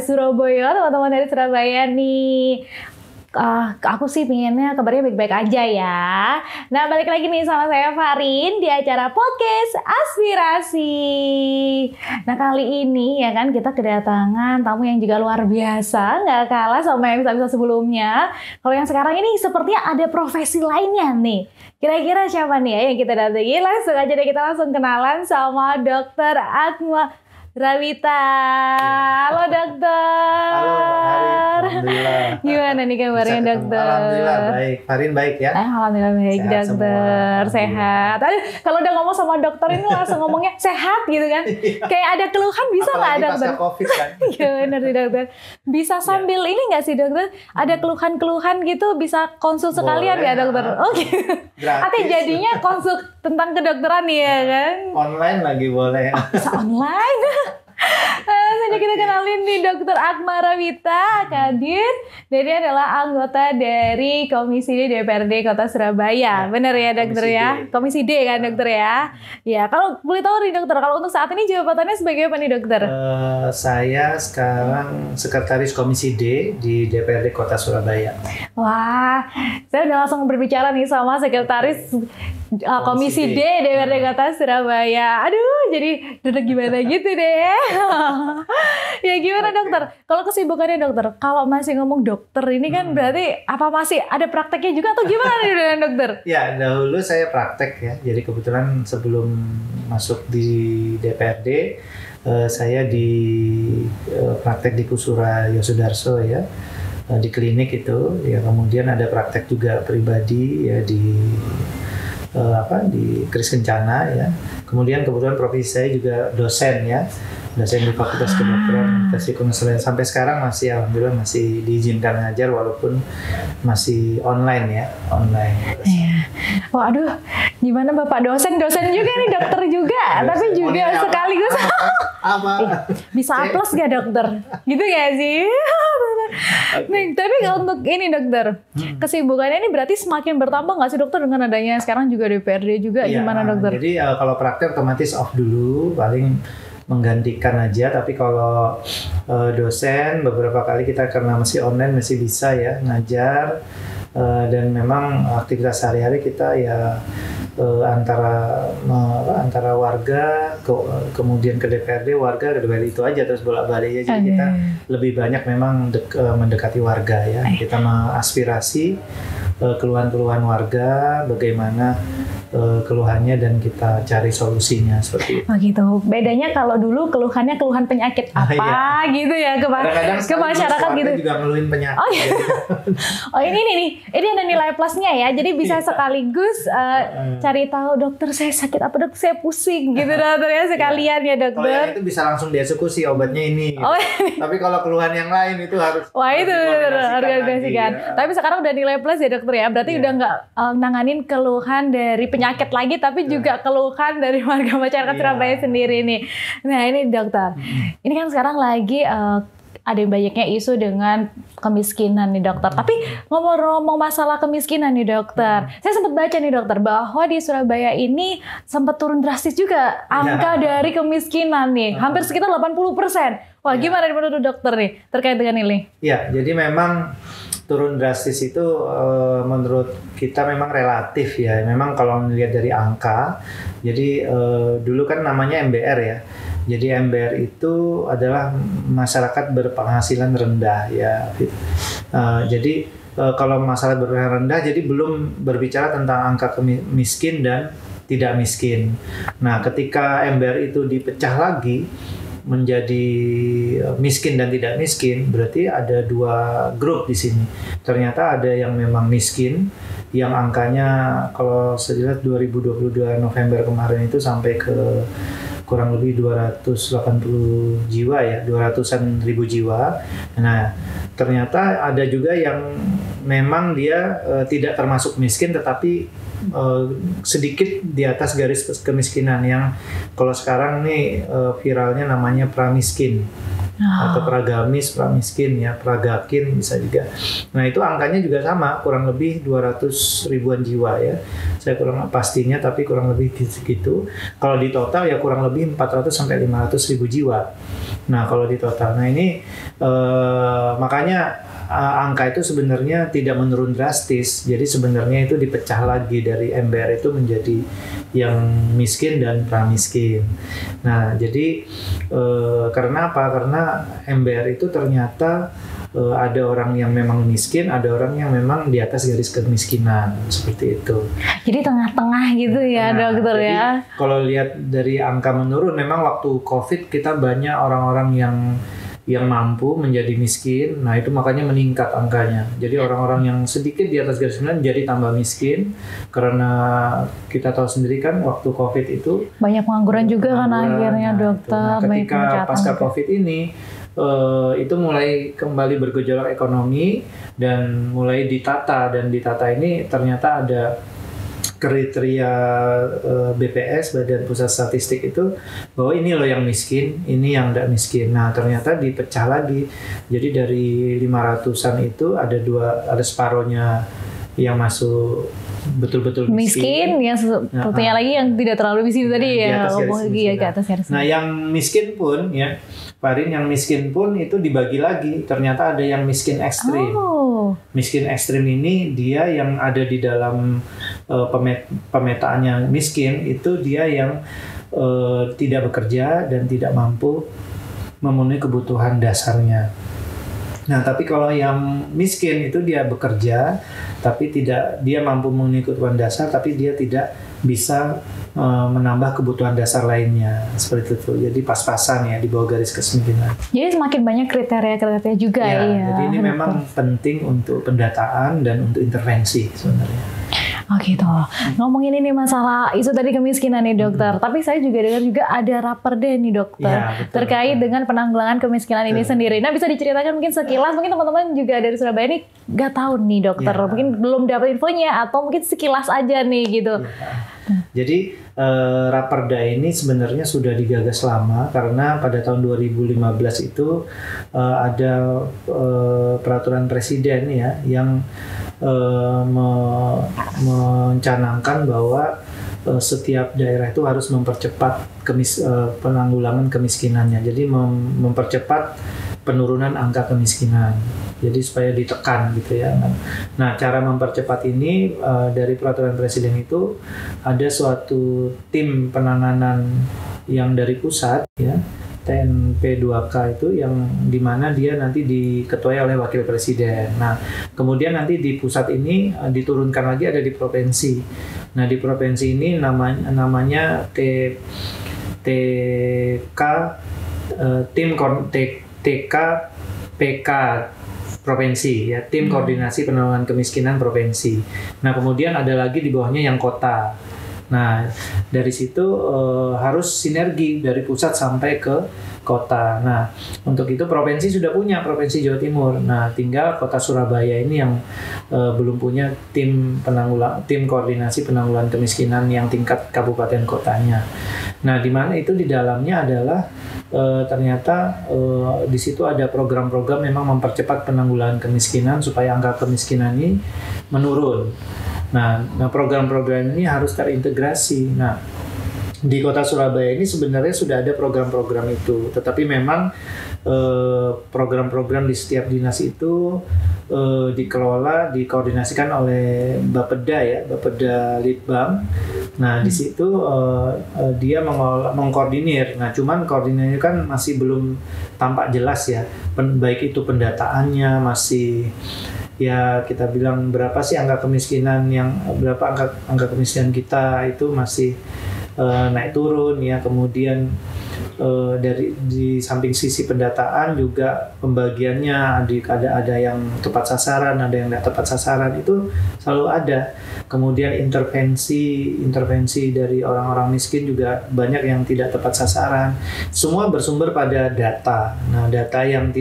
Surabaya, teman-teman dari Surabaya nih. Aku sih pengennya kabarnya baik-baik aja ya. Nah, balik lagi nih sama saya Farin di acara podcast Aspirasi. Nah, kali ini ya kan kita kedatangan tamu yang juga luar biasa, nggak kalah sama episode sebelumnya. Kalau yang sekarang ini sepertinya ada profesi lainnya nih. Kira-kira siapa nih ya yang kita datangi? Langsung aja deh, kita langsung kenalan sama Dokter Akma Rawita. Halo dokter. Halo Farin, alhamdulillah. Gimana nih kabarnya dokter? Alhamdulillah baik. Farin baik ya? Alhamdulillah baik Sehat dokter, semua. sehat. Aduh, kalau udah ngomong sama dokter ini langsung ngomongnya sehat gitu kan? Kayak ada keluhan bisa nggak dokter? Apalagi pasca COVID kan? Iya benar sih dokter. Bisa sambil ini nggak sih dokter? Ada keluhan-keluhan gitu bisa konsul sekalian Boleh, ya dokter? Oh gitu. Gratis. Artinya jadinya konsul tentang kedokteran ya kan? Online lagi boleh. Bisa online. Saja kita kenalin nih Dokter Akma Rawita Kadir. Dia adalah anggota dari Komisi D DPRD Kota Surabaya. Bener ya dokter Komisi ya? D. Komisi D kan dokter ya? Ya, kalau boleh tahu nih dokter, kalau untuk saat ini jabatannya sebagai apa nih dokter? Saya sekarang Sekretaris Komisi D di DPRD Kota Surabaya. Wah, saya udah langsung berbicara nih sama Sekretaris Komisi D DPRD Kota Surabaya. Aduh, jadi duduk gimana gitu deh. Ya gimana dokter? Kalau kesibukannya dokter, kalau masih ngomong dokter ini kan berarti apa masih ada prakteknya juga atau gimana nih dengan dokter? Ya, dahulu saya praktek ya. Jadi kebetulan sebelum masuk di DPRD, saya di praktek di Kusura Yosudarso ya. Di klinik itu ya, kemudian ada praktek juga pribadi ya di Kris Kencana ya. Kemudian kebetulan profesi saya juga dosen ya, dosen di Fakultas Kedokteran Universitas Konseling. Sampai sekarang masih alhamdulillah masih diizinkan ngajar walaupun masih online ya, online. Iya. Waduh, gimana Bapak dosen juga nih dokter juga, tapi juga sekaligus apa? bisa A+ gak dokter? Gitu gak sih? Nih, tapi kalau untuk ini dokter, kesibukannya ini berarti semakin bertambah nggak sih dokter dengan adanya sekarang juga DPRD juga, Iya, gimana dokter? Jadi kalau praktek otomatis off dulu, paling menggantikan aja. Tapi kalau dosen beberapa kali kita karena masih online masih bisa ya ngajar, dan memang aktivitas sehari-hari kita ya antara warga kemudian ke DPRD, warga ke DPRD itu aja terus bolak-balik aja. Jadi kita lebih banyak memang mendekati warga ya. Kita mengaspirasi keluhan-keluhan warga, bagaimana keluhannya dan kita cari solusinya seperti itu. Oh gitu. Bedanya kalau dulu keluhannya keluhan penyakit apa gitu ya ke masyarakat gitu. Juga ngeluhin penyakit. Oh, iya. Oh ini ada nilai plusnya ya. Jadi bisa sekaligus cari tahu dokter saya sakit apa, dok saya pusing gitu dokter ya sekalian ya dokter. Kalau yang itu bisa langsung dieksekusi obatnya ini. Gitu. Oh. Tapi kalau keluhan yang lain itu harus. Wah itu organisasikan. Ya. Tapi sekarang udah nilai plus ya dokter ya. Berarti udah nggak nanganin keluhan dari penyakit lagi, tapi juga keluhan dari warga masyarakat Surabaya sendiri nih. Nah ini dokter, ini kan sekarang lagi ada banyaknya isu dengan kemiskinan nih dokter. Tapi ngomong-ngomong masalah kemiskinan nih dokter, saya sempat baca nih dokter bahwa di Surabaya ini sempat turun drastis juga angka dari kemiskinan nih, hampir sekitar 80%. Wah gimana menurut dokter nih terkait dengan ini? Ya, jadi memang turun drastis itu menurut kita memang relatif ya. Memang kalau melihat dari angka, jadi dulu kan namanya MBR ya. Jadi MBR itu adalah masyarakat berpenghasilan rendah ya. Jadi kalau masalah berpenghasilan rendah, jadi belum berbicara tentang angka miskin dan tidak miskin. Nah, ketika MBR itu dipecah lagi menjadi miskin dan tidak miskin, berarti ada dua grup di sini. Ternyata ada yang memang miskin, yang angkanya kalau saya lihat 2022 November kemarin itu sampai ke kurang lebih 280 jiwa ya, 200-an ribu jiwa. Nah, ternyata ada juga yang memang dia tidak termasuk miskin tetapi sedikit di atas garis kemiskinan, yang kalau sekarang nih viralnya namanya pramiskin. Atau pragamis, pramiskin ya, pragakin bisa juga. Nah itu angkanya juga sama, kurang lebih 200 ribuan jiwa ya. Saya kurang pastinya tapi kurang lebih segitu. Kalau di total ya kurang lebih 400 sampai 500 ribu jiwa. Nah kalau di total, nah ini makanya angka itu sebenarnya tidak menurun drastis. Jadi sebenarnya itu dipecah lagi dari MBR itu menjadi yang miskin dan pramiskin. Nah jadi karena apa? Karena MBR itu ternyata ada orang yang memang miskin, ada orang yang memang di atas garis kemiskinan, seperti itu. Jadi tengah-tengah gitu ya, dokter jadi, ya. Kalau lihat dari angka menurun, memang waktu COVID kita banyak orang-orang yang mampu menjadi miskin. Nah itu makanya meningkat angkanya. Jadi orang-orang yang sedikit di atas garis kemiskinan jadi tambah miskin, karena kita tahu sendiri kan waktu COVID itu banyak pengangguran juga kan akhirnya, dokter. Nah, ketika pasca COVID ini itu mulai kembali bergejolak ekonomi dan mulai ditata, dan ditata ini ternyata ada kriteria BPS, Badan Pusat Statistik itu, bahwa ini loh yang miskin, ini yang tidak miskin. Nah ternyata dipecah lagi, jadi dari 500-an itu ada separohnya yang masuk betul-betul miskin, yang satunya lagi yang tidak terlalu miskin tadi ya, ke atas garis. Nah yang miskin pun ya, Farin, yang miskin pun itu dibagi lagi. Ternyata ada yang miskin ekstrim. Miskin ekstrim ini dia yang ada di dalam pemetaannya miskin, itu dia yang tidak bekerja dan tidak mampu memenuhi kebutuhan dasarnya. Nah, tapi kalau yang miskin itu dia bekerja, tapi dia mampu memenuhi kebutuhan dasar, tapi dia tidak bisa menambah kebutuhan dasar lainnya, seperti itu. Jadi pas-pasan ya di bawah garis kemiskinan. Jadi semakin banyak kriteria juga ya. Jadi ini memang penting untuk pendataan dan untuk intervensi sebenarnya. Oh gitu. Ngomongin ini masalah isu tadi kemiskinan nih dokter. Tapi saya juga dengar juga ada raperda nih dokter. Ya, terkait dengan penanggulangan kemiskinan ini sendiri. Nah bisa diceritakan mungkin sekilas, mungkin teman-teman juga dari Surabaya ini nggak tahu nih dokter. Ya. Mungkin belum dapat infonya atau mungkin sekilas aja nih gitu. Ya. Jadi raperda ini sebenarnya sudah digagas lama, karena pada tahun 2015 itu ada peraturan presiden ya yang mencanangkan bahwa setiap daerah itu harus mempercepat penanggulangan kemiskinannya. Jadi mempercepat penurunan angka kemiskinan. Jadi supaya ditekan gitu ya. Nah, cara mempercepat ini dari peraturan presiden itu ada suatu tim penanganan yang dari pusat ya, TNP2K itu, yang dimana dia nanti diketuai oleh wakil presiden. Nah, kemudian nanti di pusat ini diturunkan lagi ada di provinsi. Nah, di provinsi ini namanya TKPK provinsi ya, tim koordinasi penanggulangan kemiskinan provinsi. Nah, kemudian ada lagi di bawahnya yang kota. Nah, dari situ harus sinergi dari pusat sampai ke kota. Nah, untuk itu provinsi sudah punya, Provinsi Jawa Timur. Nah, tinggal kota Surabaya ini yang belum punya tim koordinasi penanggulangan kemiskinan yang tingkat kabupaten kotanya. Nah, di mana itu di dalamnya adalah ternyata di situ ada program-program memang mempercepat penanggulangan kemiskinan supaya angka kemiskinan ini menurun. Nah program-program ini harus terintegrasi. Nah, di kota Surabaya ini sebenarnya sudah ada program-program itu, tetapi memang program-program di setiap dinas itu dikoordinasikan oleh Bapeda ya, Bapeda Litbang. Nah, di situ dia mengkoordinir. Nah, cuman koordinirnya kan masih belum tampak jelas ya. Baik itu pendataannya masih, ya kita bilang berapa sih angka kemiskinan angka kemiskinan kita itu masih naik turun ya. Kemudian di samping sisi pendataan juga pembagiannya ada yang tepat sasaran, ada yang tidak tepat sasaran, itu selalu ada. Kemudian intervensi dari orang-orang miskin juga banyak yang tidak tepat sasaran. Semua bersumber pada data. Nah, data yang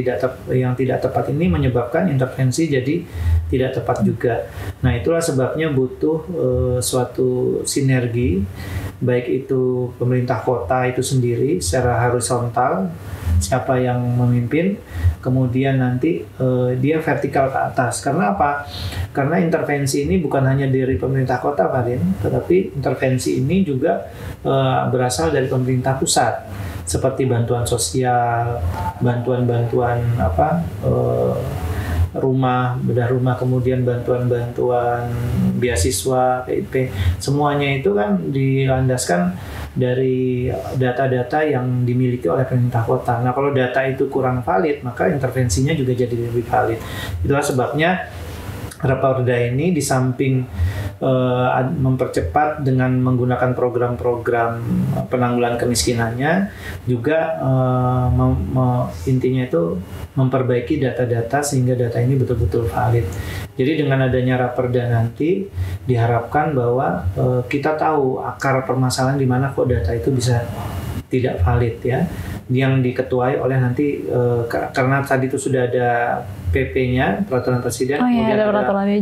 tidak tepat ini menyebabkan intervensi jadi tidak tepat juga. Nah, itulah sebabnya butuh suatu sinergi, baik itu pemerintah kota itu sendiri secara horizontal, siapa yang memimpin, kemudian nanti dia vertikal ke atas. Karena apa? Karena intervensi ini bukan hanya dari pemerintah kota, Farin, tetapi intervensi ini juga berasal dari pemerintah pusat. seperti bantuan sosial, bantuan-bantuan rumah, bedah rumah, kemudian bantuan-bantuan beasiswa, PIP, semuanya itu kan dilandaskan dari data-data yang dimiliki oleh pemerintah kota. Nah, kalau data itu kurang valid, maka intervensinya juga jadi lebih valid. Itulah sebabnya Raperda ini di samping mempercepat dengan menggunakan program-program penanggulangan kemiskinannya, juga intinya itu memperbaiki data-data sehingga data ini betul-betul valid. Jadi dengan adanya Raperda nanti diharapkan bahwa kita tahu akar permasalahan di mana kok data itu bisa tidak valid ya, yang diketuai oleh nanti karena tadi itu sudah ada PP-nya, peraturan presiden, kemudian ada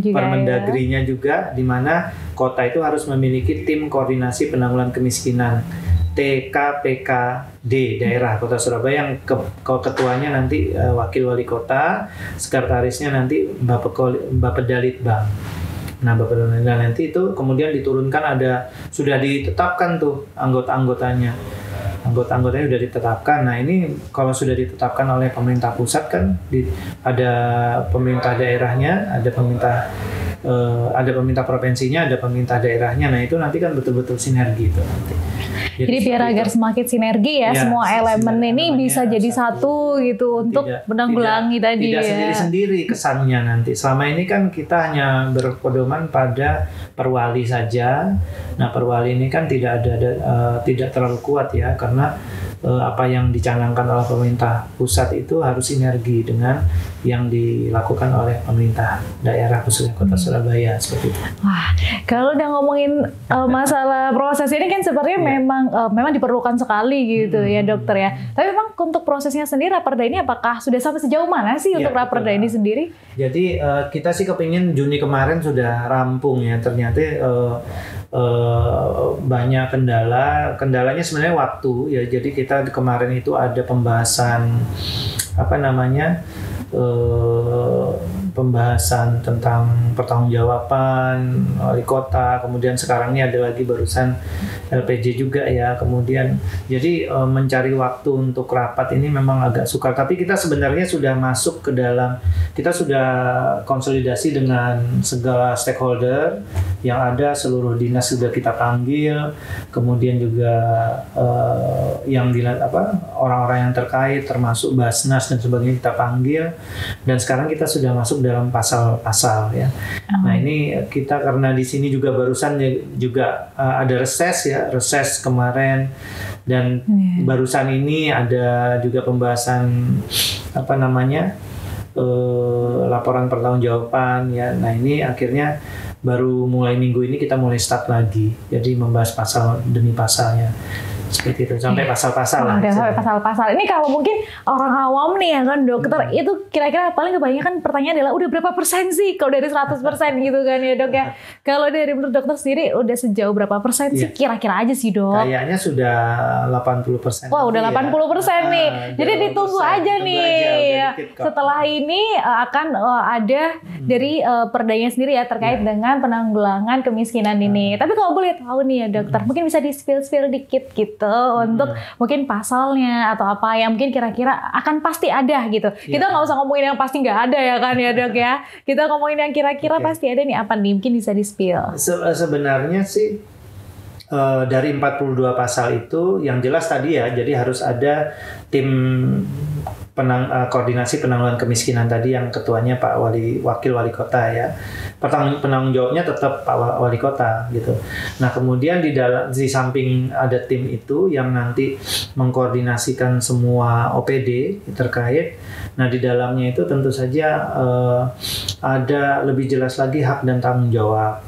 Permendagrinya juga, di mana kota itu harus memiliki tim koordinasi penanggulangan kemiskinan TKPKD daerah Kota Surabaya, yang ketuanya nanti wakil wali kota, sekretarisnya nanti Bapedalitbang. Nah, nanti itu kemudian diturunkan, sudah ditetapkan tuh anggotanya sudah ditetapkan. Nah, ini kalau sudah ditetapkan oleh pemerintah pusat kan ada pemerintah daerahnya, ada pemerintah provinsinya, ada pemerintah daerahnya. Nah, itu nanti kan betul-betul sinergi itu nanti. Jadi biar agar semakin sinergi ya, semua elemen ini bisa jadi satu gitu untuk menanggulangi tadi tidak ya. Sendiri-sendiri kesannya nanti. Selama ini kan kita hanya berpedoman pada perwali saja. Nah, perwali ini kan tidak terlalu kuat ya, karena apa yang dicanangkan oleh pemerintah pusat itu harus sinergi dengan yang dilakukan oleh pemerintah daerah khususnya Kota Surabaya, seperti itu. Wah, kalau udah ngomongin masalah proses ini kan sepertinya memang diperlukan sekali gitu ya dokter ya. Tapi memang untuk prosesnya sendiri Raperda ini apakah sudah sampai sejauh mana sih untuk Raperda ini sendiri? Jadi kita sih kepingin Juni kemarin sudah rampung ya. Ternyata banyak kendalanya sebenarnya waktu ya. Jadi kita kemarin itu ada pembahasan pembahasan tentang pertanggungjawaban wali kota, kemudian sekarang ini ada lagi barusan LPJ juga ya, kemudian jadi mencari waktu untuk rapat ini memang agak sukar, tapi kita sebenarnya sudah masuk ke dalam, kita sudah konsolidasi dengan segala stakeholder yang ada, seluruh dinas sudah kita panggil, kemudian juga orang-orang yang terkait termasuk Basnas dan sebagainya kita panggil, dan sekarang kita sudah masuk dalam pasal-pasal ya. Nah, ini kita karena di sini juga barusan juga ada reses kemarin, dan barusan ini ada juga pembahasan laporan pertanggungjawaban ya. Nah, ini akhirnya baru mulai minggu ini kita mulai start lagi, jadi membahas pasal demi pasalnya. Seperti itu, sampai pasal-pasal lah. Sampai pasal-pasal. Ini kalau mungkin orang awam nih ya kan dokter, itu kira-kira paling kebanyakan pertanyaan adalah udah berapa persen sih kalau dari 100% gitu kan ya dok ya. Kalau dari menurut dokter sendiri udah sejauh berapa persen sih kira-kira aja sih dok? Kayaknya sudah 80%. Wah, udah 80% nih. Jadi ditunggu aja nih. Setelah ini akan ada dari perdanya sendiri ya terkait dengan penanggulangan kemiskinan ini. Tapi kalau boleh tahu nih ya dokter, mungkin bisa di-spill dikit gitu untuk mungkin pasalnya atau apa yang mungkin kira-kira akan pasti ada gitu. Kita nggak usah ngomongin yang pasti nggak ada ya kan ya dok ya. Kita ngomongin yang kira-kira pasti ada nih, apa nih, mungkin bisa di-spill. Sebenarnya sih dari 42 pasal itu yang jelas tadi ya, jadi harus ada tim koordinasi penanggulangan kemiskinan tadi yang ketuanya wakil wali kota ya. Penanggung jawabnya tetap Pak Wali Kota gitu. Nah, kemudian di samping ada tim itu yang nanti mengkoordinasikan semua OPD terkait. Nah, di dalamnya itu tentu saja ada lebih jelas lagi hak dan tanggung jawab.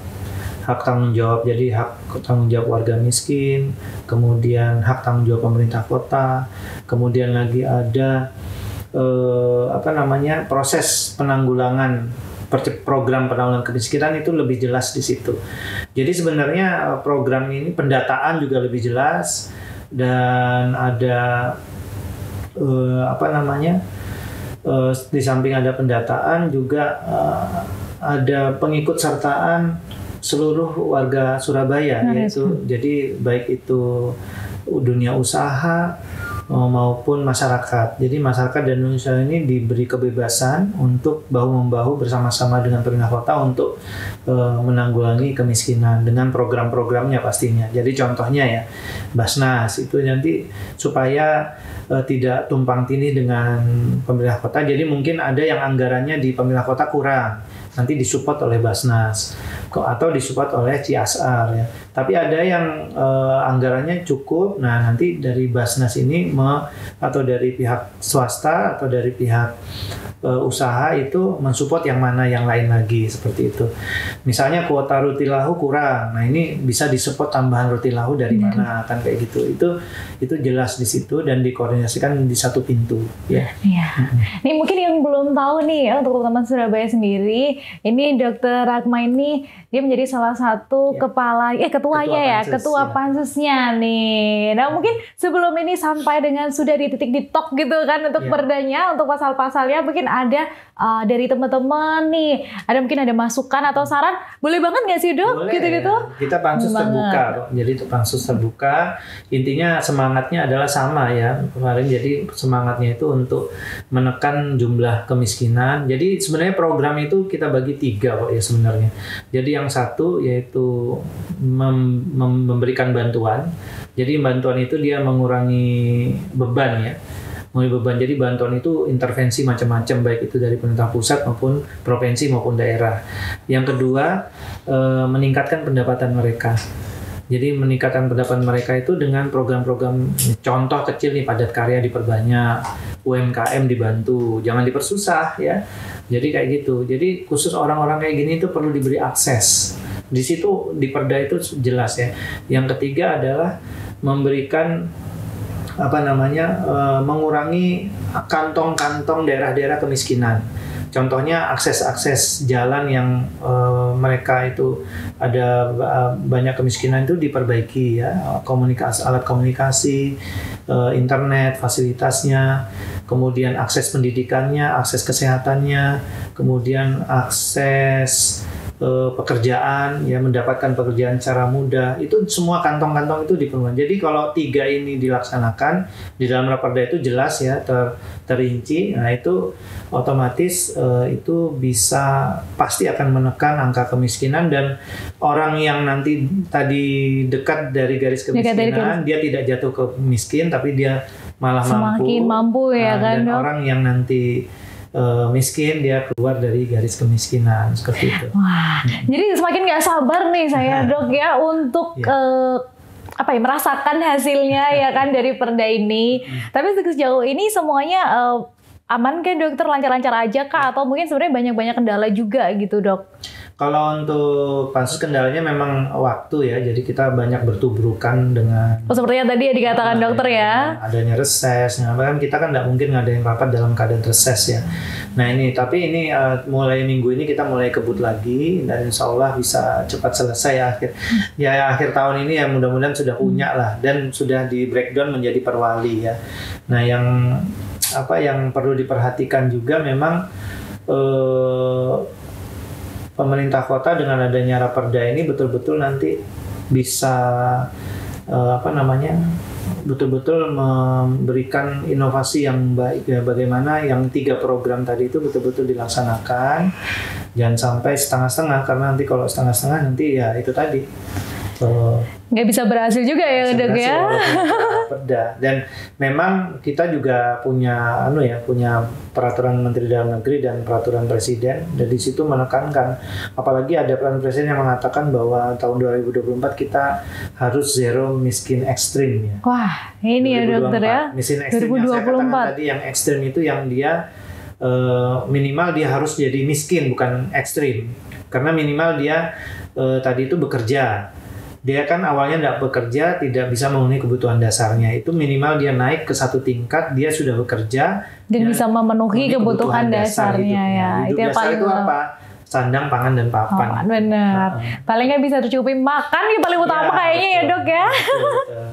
Hak tanggung jawab, jadi hak tanggung jawab warga miskin, kemudian hak tanggung jawab pemerintah kota, kemudian lagi ada proses penanggulangan, program penanggulangan kemiskinan itu lebih jelas di situ. Jadi sebenarnya program ini pendataan juga lebih jelas, dan ada di samping ada pendataan juga ada pengikut sertaan seluruh warga Surabaya, yaitu jadi baik itu dunia usaha, maupun masyarakat. Jadi masyarakat dan Indonesia ini diberi kebebasan untuk bahu-membahu bersama-sama dengan pemerintah kota untuk menanggulangi kemiskinan dengan program-programnya pastinya. Jadi contohnya ya Basnas itu nanti supaya tidak tumpang tindih dengan pemerintah kota. Jadi mungkin ada yang anggarannya di pemerintah kota kurang, nanti disupport oleh Basnas atau disupport oleh CSR ya. Tapi ada yang anggarannya cukup, nah nanti dari Basnas ini atau dari pihak swasta atau dari pihak usaha itu mensupport yang mana yang lain lagi seperti itu. Misalnya kuota rutilahu kurang, nah ini bisa disupport tambahan rutilahu dari mana kan kayak gitu. Itu jelas di situ dan dikoordinasikan di satu pintu ya. Iya. Ini mungkin yang belum tahu nih ya untuk teman-teman Surabaya sendiri, ini Dr. Ragma ini dia menjadi salah satu ketua pansusnya nih. Nah mungkin sebelum ini sampai dengan sudah di titik ditok gitu kan untuk perdanya, untuk pasal-pasalnya mungkin ada dari teman-teman nih, mungkin ada masukan atau saran, boleh banget nggak sih Dok? Boleh, gitu-gitu. Kita pansus terbuka kok. Jadi itu pansus terbuka, intinya semangatnya adalah sama ya kemarin. Jadi semangatnya itu untuk menekan jumlah kemiskinan. Jadi sebenarnya program itu kita bagi 3 kok ya sebenarnya. Jadi yang satu yaitu memberikan bantuan. Jadi bantuan itu dia mengurangi beban ya. Jadi bantuan itu intervensi macam-macam, baik itu dari pemerintah pusat maupun provinsi maupun daerah. Yang kedua, meningkatkan pendapatan mereka. Jadi meningkatkan pendapatan mereka itu dengan program-program, contoh kecil nih, padat karya diperbanyak, UMKM dibantu, jangan dipersusah ya. Jadi kayak gitu. Jadi khusus orang-orang kayak gini itu perlu diberi akses. Di situ di Perda itu jelas ya. Yang ketiga adalah memberikan mengurangi kantong-kantong daerah-daerah kemiskinan. Contohnya akses-akses jalan yang mereka itu ada banyak kemiskinan itu diperbaiki ya, alat komunikasi, internet, fasilitasnya, kemudian akses pendidikannya, akses kesehatannya, kemudian akses pekerjaan, ya mendapatkan pekerjaan secara mudah, itu semua kantong-kantong itu dipenuhi. Jadi kalau 3 ini dilaksanakan di dalam Raperda itu jelas ya terinci, nah itu otomatis itu bisa pasti akan menekan angka kemiskinan dan orang yang nanti tadi dekat dari garis kemiskinan dia tidak jatuh ke miskin tapi dia malah semakin mampu ya kan, dan orang yang nanti miskin dia keluar dari garis kemiskinan seperti itu. Wah, jadi semakin nggak sabar nih saya Dok ya untuk merasakan hasilnya ya kan dari Perda ini. Tapi sejauh ini semuanya aman kan Dokter, lancar-lancar aja kah atau mungkin sebenarnya banyak-banyak kendala juga gitu Dok? Kalau untuk pansus kendalanya memang waktu ya, jadi kita banyak bertubrukan dengan seperti yang tadi ya dikatakan dokter ya. Adanya reses, kan kita kan nggak mungkin ngadain rapat dalam keadaan reses ya. Nah ini, tapi ini mulai minggu ini kita mulai kebut lagi dan insya Allah bisa cepat selesai akhir tahun ini ya, mudah-mudahan sudah punya lah dan sudah di breakdown menjadi perwali ya. Nah yang perlu diperhatikan juga memang pemerintah kota dengan adanya Raperda ini betul-betul nanti bisa betul-betul memberikan inovasi yang baik ya, bagaimana yang 3 program tadi itu betul-betul dilaksanakan, jangan sampai setengah-setengah, karena nanti kalau setengah-setengah nanti ya itu tadi nggak bisa berhasil juga ya Dok ya. Perda. Dan memang kita juga punya punya peraturan Menteri Dalam Negeri dan peraturan Presiden, dan di situ menekankan, apalagi ada peraturan Presiden yang mengatakan bahwa tahun 2024 kita harus zero miskin ekstrim ya. Wah, ini 2024. Ya Dokter ya. Miskin ekstrim yang saya katakan tadi, yang ekstrim itu yang dia minimal dia harus jadi miskin, bukan ekstrim. Karena minimal dia tadi itu bekerja. Dia kan awalnya tidak bekerja, tidak bisa memenuhi kebutuhan dasarnya. Itu minimal dia naik ke 1 tingkat, dia sudah bekerja dan bisa memenuhi kebutuhan dasarnya ya. Itu yang paling itu apa? Sandang, pangan, dan papan. Benar. Paling nggak bisa tercukupi makan yang paling utama kayaknya ya Dok ya. Betul.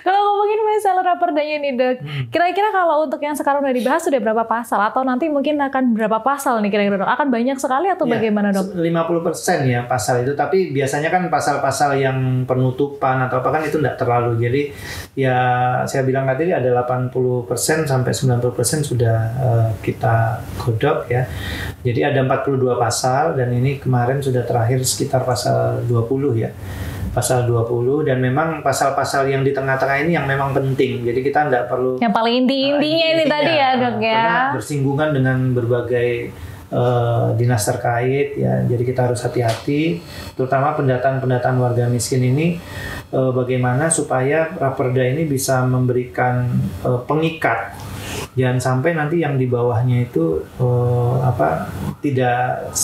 Kalau ngomongin masalah raperdanya nih dok. Kira-kira kalau untuk yang sekarang udah dibahas sudah berapa pasal atau nanti mungkin akan berapa pasal nih kira-kira dok? Akan banyak sekali atau bagaimana dok? 50% ya pasal itu, tapi biasanya kan pasal-pasal yang penutupan atau apa kan itu enggak terlalu. Jadi ya saya bilang tadi ada 80% sampai 90% sudah kita godok ya. Jadi ada 42 pasal dan ini kemarin sudah terakhir sekitar pasal 20 ya. Pasal 20 dan memang pasal-pasal yang di tengah-tengah ini yang memang penting. Jadi kita tidak perlu yang paling intinya ini tadi ya dok ya. Karena bersinggungan dengan berbagai dinas terkait ya. Jadi kita harus hati-hati terutama pendataan warga miskin ini bagaimana supaya Raperda ini bisa memberikan pengikat. Jangan sampai nanti yang di bawahnya itu tidak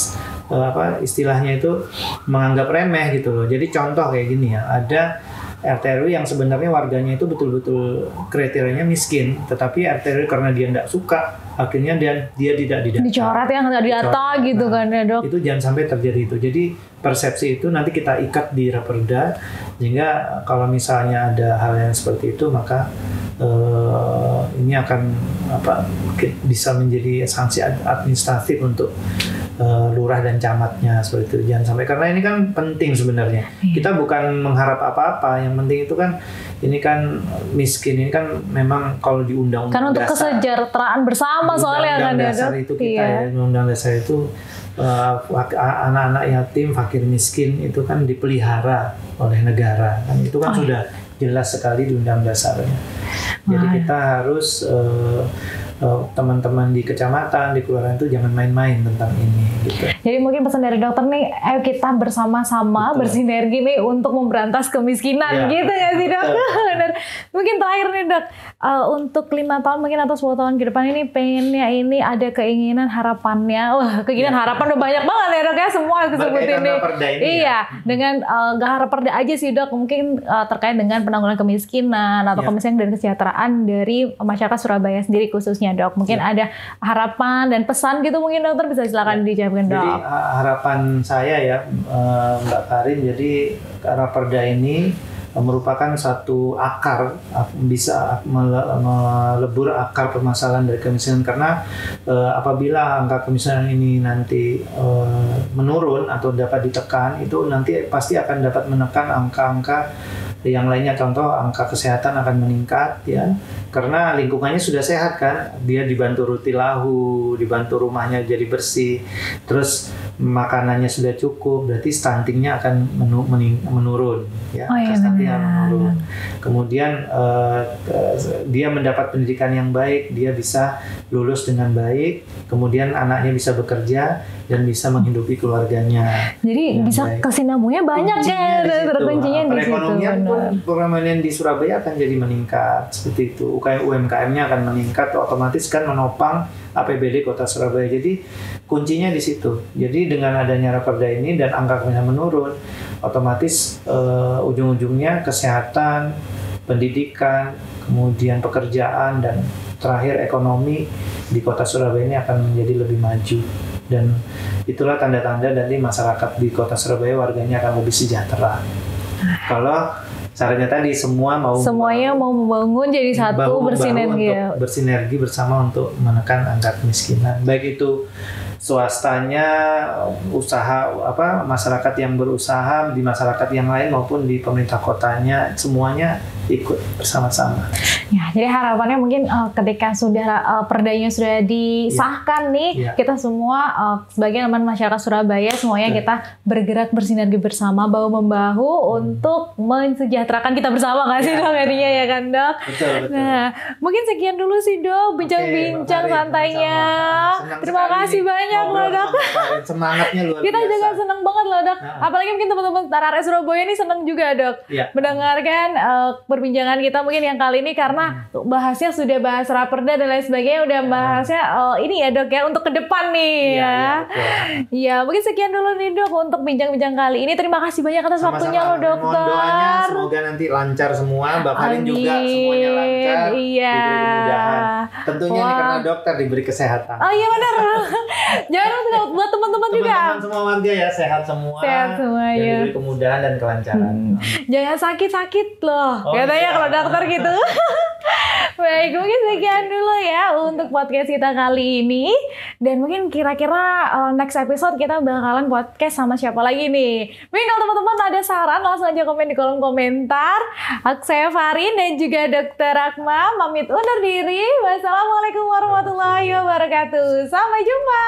istilahnya itu menganggap remeh gitu loh. Jadi contoh kayak gini ya, ada RT RW yang sebenarnya warganya itu betul-betul kriterianya miskin, tetapi RT RW karena dia tidak suka, akhirnya dia tidak didata. Dicoret yang nggak didata gitu kan ya dok. Itu jangan sampai terjadi itu. Jadi persepsi itu nanti kita ikat di Raperda, sehingga kalau misalnya ada hal yang seperti itu maka ini akan bisa menjadi sanksi administratif untuk lurah dan camatnya seperti itu. Jangan sampai, karena ini kan penting sebenarnya. Kita bukan mengharap apa-apa, yang penting itu kan ini kan miskin ini kan memang kalau di undang-undang kan untuk dasar, kesejahteraan bersama soalnya kan ya dasar itu kita ya, undang-undang dasar itu anak-anak yatim, fakir miskin itu kan dipelihara oleh negara kan, itu kan sudah jelas sekali di undang dasarnya. Jadi kita harus teman-teman di kecamatan, di kelurahan itu jangan main-main tentang ini gitu. Jadi mungkin pesan dari dokter nih, ayo kita bersama-sama bersinergi nih untuk memberantas kemiskinan gitu ya sih dok? Benar. Mungkin terakhir nih dok, untuk 5 tahun mungkin atau 10 tahun ke depan ini pengennya ini ada keinginan harapannya, keinginan harapan udah banyak banget ya dok ya, semua aku sebutin nih. Iya, dengan gak Raperda aja sih dok, mungkin terkait dengan penanggulangan kemiskinan atau kemiskinan dan kesejahteraan dari masyarakat Surabaya sendiri khususnya dok. Mungkin ada harapan dan pesan gitu mungkin dokter bisa silakan dijawabkan dok. Jadi harapan saya ya Mbak Karin, jadi Raperda ini merupakan satu akar, bisa melebur akar permasalahan dari kemiskinan, karena apabila angka kemiskinan ini nanti menurun atau dapat ditekan, itu nanti pasti akan dapat menekan angka-angka yang lainnya. Contoh angka kesehatan akan meningkat ya, karena lingkungannya sudah sehat kan, dia dibantu ruti lahu, dibantu rumahnya jadi bersih, terus makanannya sudah cukup, berarti stuntingnya akan menurun ya. Stunting akan menurun. Kemudian dia mendapat pendidikan yang baik, dia bisa lulus dengan baik, kemudian anaknya bisa bekerja dan bisa menghidupi keluarganya. Jadi bisa kesinambungnya banyak kan, terkuncinya di situ. Perekonomian pun perekonomian di Surabaya akan jadi meningkat seperti itu. UMKM-nya akan meningkat, otomatis kan menopang APBD Kota Surabaya. Jadi kuncinya di situ. Jadi dengan adanya Raperda ini dan angka kemiskinan menurun, otomatis ujung-ujungnya kesehatan, pendidikan, kemudian pekerjaan, dan terakhir ekonomi di Kota Surabaya ini akan menjadi lebih maju. Dan itulah tanda-tanda dari masyarakat di Kota Surabaya, warganya akan lebih sejahtera. Kalau caranya tadi semuanya mau membangun jadi satu, bersinergi bersama untuk menekan angka kemiskinan. Baik itu swastanya, usaha masyarakat yang berusaha di masyarakat yang lain maupun di pemerintah kotanya, semuanya ikut bersama-sama. Ya, jadi harapannya mungkin ketika sudah perdanya sudah disahkan nih, kita semua sebagai teman masyarakat Surabaya semuanya kita bergerak bersinergi bersama, bahu-membahu untuk mensejahterakan kita bersama, nggak sih dok? Jadinya ya kan dok. Betul. Nah, mungkin sekian dulu sih dok bincang-bincang santainya. Terima kasih banyak loh dok. Semangatnya luar biasa. Kita juga senang banget loh dok. Apalagi mungkin teman-teman Tarare Surabaya ini senang juga dok mendengarkan perbincangan kita mungkin yang kali ini, karena bahasnya sudah bahas Raperda dan lain sebagainya, udah bahasnya ini ya dok ya untuk ke depan nih ya. Mungkin sekian dulu nih dok untuk bincang-bincang kali ini. Terima kasih banyak atas waktunya loh dokter. Mohon doanya semoga nanti lancar semua, Mbak Karin juga semuanya lancar, diberi kemudahan. Tentunya ini karena dokter diberi kesehatan. Oh iya benar. Jangan lupa buat teman-teman juga. Teman-teman semua warga ya sehat semua. Sehat semua ya. Diberi kemudahan dan kelancaran. Jangan sakit-sakit loh. Katanya kalau dokter gitu. Baik, mungkin sekian dulu ya untuk podcast kita kali ini. Dan mungkin kira-kira next episode kita bakalan podcast sama siapa lagi nih. Mungkin kalau teman-teman ada saran langsung aja komen di kolom komentar. Saya Farin dan juga Dr. Akma pamit undur diri. Wassalamualaikum warahmatullahi wabarakatuh. Sampai jumpa.